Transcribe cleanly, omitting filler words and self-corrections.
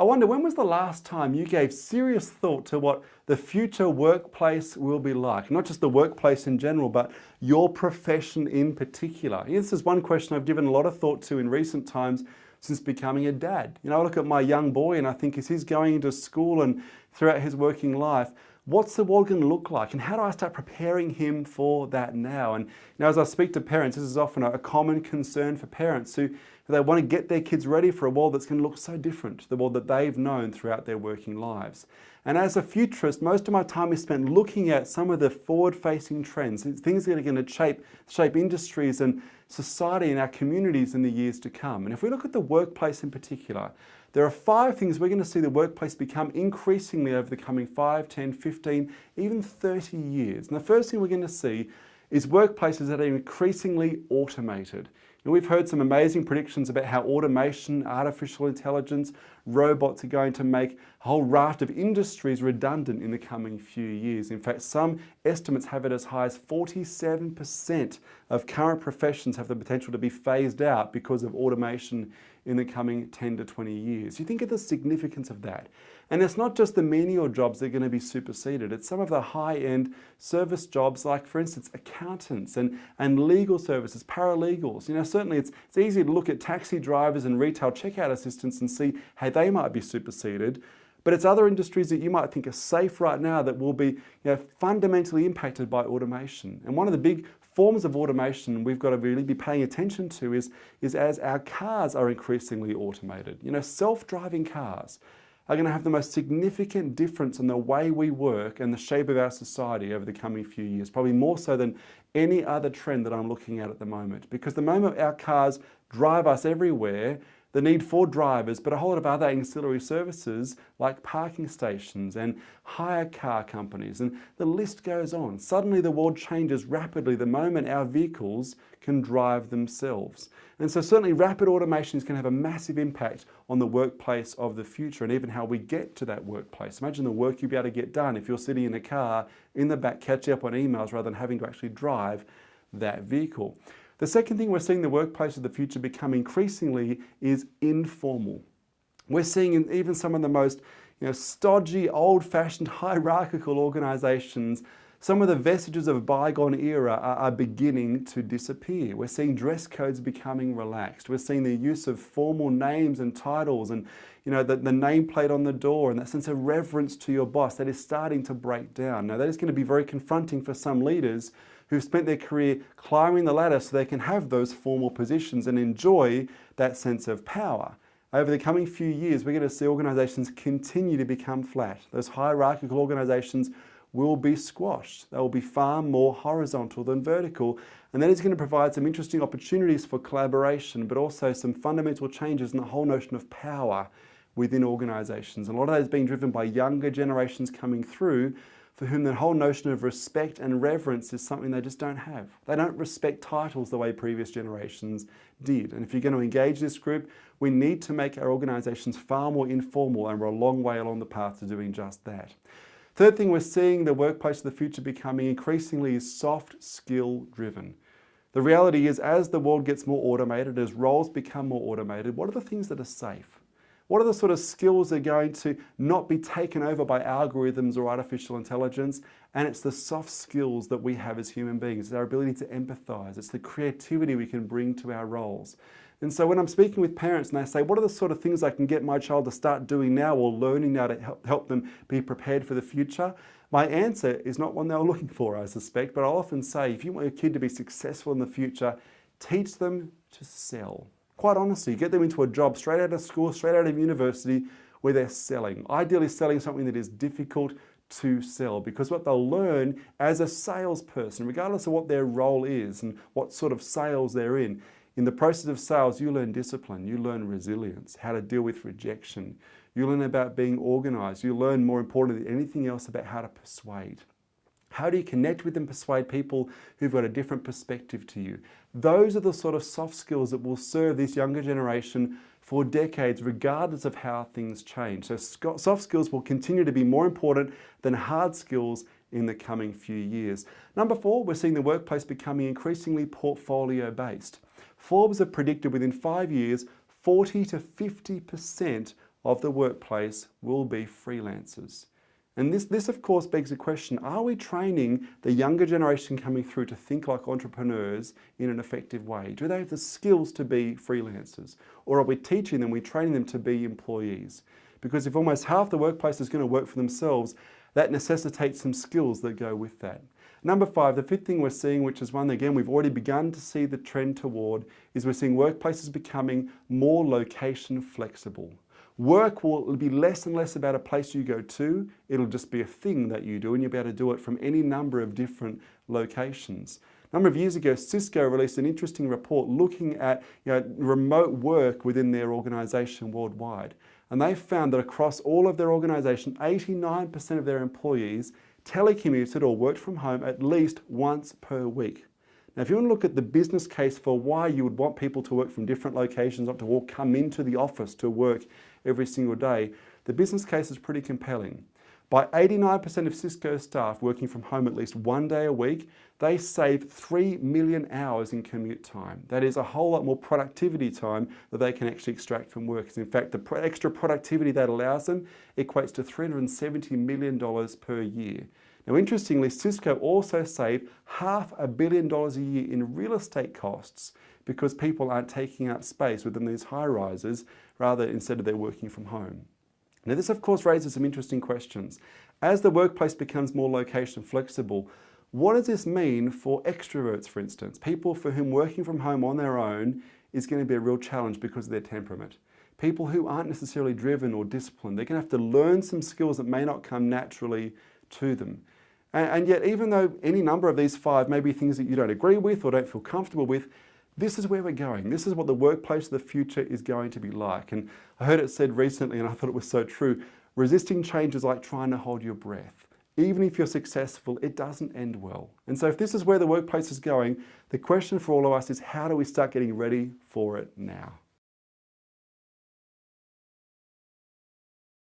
I wonder, when was the last time you gave serious thought to what the future workplace will be like? Not just the workplace in general, but your profession in particular. This is one question I've given a lot of thought to in recent times since becoming a dad. I look at my young boy and I think, as he's going into school and throughout his working life, what's the world going to look like, and how do I start preparing him for that now? And as I speak to parents, this is often a common concern for parents who they want to get their kids ready for a world that's going to look so different to the world that they've known throughout their working lives. And as a futurist, most of my time is spent looking at some of the forward-facing trends, things that are going to shape industries and society and our communities in the years to come. And if we look at the workplace in particular, there are 5 things we're going to see the workplace become increasingly over the coming 5, 10, 15, even 30 years. And the first thing we're going to see is workplaces that are increasingly automated. We've heard some amazing predictions about how automation, artificial intelligence, robots are going to make a whole raft of industries redundant in the coming few years. In fact, some estimates have it as high as 47% of current professions have the potential to be phased out because of automation in the coming 10 to 20 years. You think of the significance of that. And it's not just the menial jobs that are going to be superseded. It's some of the high-end service jobs, like, for instance, accountants and legal services, paralegals. Certainly it's easy to look at taxi drivers and retail checkout assistants and see how they might be superseded. But it's other industries that you might think are safe right now that will be fundamentally impacted by automation. And one of the big forms of automation we've got to really be paying attention to is as our cars are increasingly automated. Self-driving cars are going to have the most significant difference in the way we work and the shape of our society over the coming few years, probably more so than any other trend that I'm looking at the moment. Because the moment our cars drive us everywhere, the need for drivers, but a whole lot of other ancillary services like parking stations and hire car companies, and the list goes on. Suddenly the world changes rapidly the moment our vehicles can drive themselves. And so certainly rapid automation is going to have a massive impact on the workplace of the future and even how we get to that workplace. Imagine the work you'll be able to get done if you're sitting in a car in the back catching up on emails rather than having to actually drive that vehicle. The second thing we're seeing the workplace of the future become increasingly is informal. We're seeing in even some of the most stodgy, old-fashioned, hierarchical organisations, some of the vestiges of a bygone era are beginning to disappear. We're seeing dress codes becoming relaxed. We're seeing the use of formal names and titles and the nameplate on the door and that sense of reverence to your boss that is starting to break down. Now that is going to be very confronting for some leaders who've spent their career climbing the ladder so they can have those formal positions and enjoy that sense of power. Over the coming few years, we're going to see organisations continue to become flat. Those hierarchical organisations will be squashed. They will be far more horizontal than vertical, and that is going to provide some interesting opportunities for collaboration, but also some fundamental changes in the whole notion of power within organisations. And a lot of that is being driven by younger generations coming through, for whom the whole notion of respect and reverence is something they just don't have. They don't respect titles the way previous generations did. And if you're going to engage this group, we need to make our organisations far more informal, and we're a long way along the path to doing just that. Third thing we're seeing the workplace of the future becoming increasingly is soft skill driven. The reality is, as the world gets more automated, as roles become more automated, what are the things that are safe? What are the sort of skills that are going to not be taken over by algorithms or artificial intelligence? And it's the soft skills that we have as human beings. It's our ability to empathise. It's the creativity we can bring to our roles. And so when I'm speaking with parents and they say, what are the sort of things I can get my child to start doing now or learning now to help them be prepared for the future? My answer is not one they were looking for, I suspect, but I'll often say, if you want your kid to be successful in the future, teach them to sell. Quite honestly, get them into a job straight out of school, straight out of university, where they're selling. Ideally selling something that is difficult to sell, because what they'll learn as a salesperson, regardless of what their role is and what sort of sales they're in the process of sales, you learn discipline, you learn resilience, how to deal with rejection. You learn about being organised. You learn, more importantly than anything else, about how to persuade. How do you connect with and persuade people who've got a different perspective to you? Those are the sort of soft skills that will serve this younger generation for decades, regardless of how things change. So soft skills will continue to be more important than hard skills in the coming few years. Number 4, we're seeing the workplace becoming increasingly portfolio-based. Forbes have predicted within 5 years, 40 to 50% of the workplace will be freelancers. And this of course begs the question, are we training the younger generation coming through to think like entrepreneurs in an effective way? Do they have the skills to be freelancers? Or are we teaching them, we're training them to be employees? Because if almost half the workplace is going to work for themselves, that necessitates some skills that go with that. Number 5, the fifth thing we're seeing, which is one, again, we've already begun to see the trend toward, is we're seeing workplaces becoming more location flexible. Work will be less and less about a place you go to. It'll just be a thing that you do, and you'll be able to do it from any number of different locations. A number of years ago, Cisco released an interesting report looking at remote work within their organization worldwide. And they found that across all of their organization, 89% of their employees telecommuted or worked from home at least once per week. Now, if you want to look at the business case for why you would want people to work from different locations, not to all come into the office to work every single day, the business case is pretty compelling. By 89% of Cisco staff working from home at least one day a week, they save 3 million hours in commute time. That is a whole lot more productivity time that they can actually extract from work. In fact, the extra productivity that allows them equates to $370 million per year. Now, interestingly, Cisco also saved $500 million a year in real estate costs because people aren't taking up space within these high rises, rather instead of they're working from home. Now, this of course raises some interesting questions. As the workplace becomes more location flexible, what does this mean for extroverts, for instance? People for whom working from home on their own is going to be a real challenge because of their temperament. People who aren't necessarily driven or disciplined, they're going to have to learn some skills that may not come naturally to them. And yet, even though any number of these 5 may be things that you don't agree with or don't feel comfortable with, this is where we're going. This is what the workplace of the future is going to be like. And I heard it said recently, and I thought it was so true, resisting change is like trying to hold your breath. Even if you're successful, it doesn't end well. And so if this is where the workplace is going, the question for all of us is, how do we start getting ready for it now?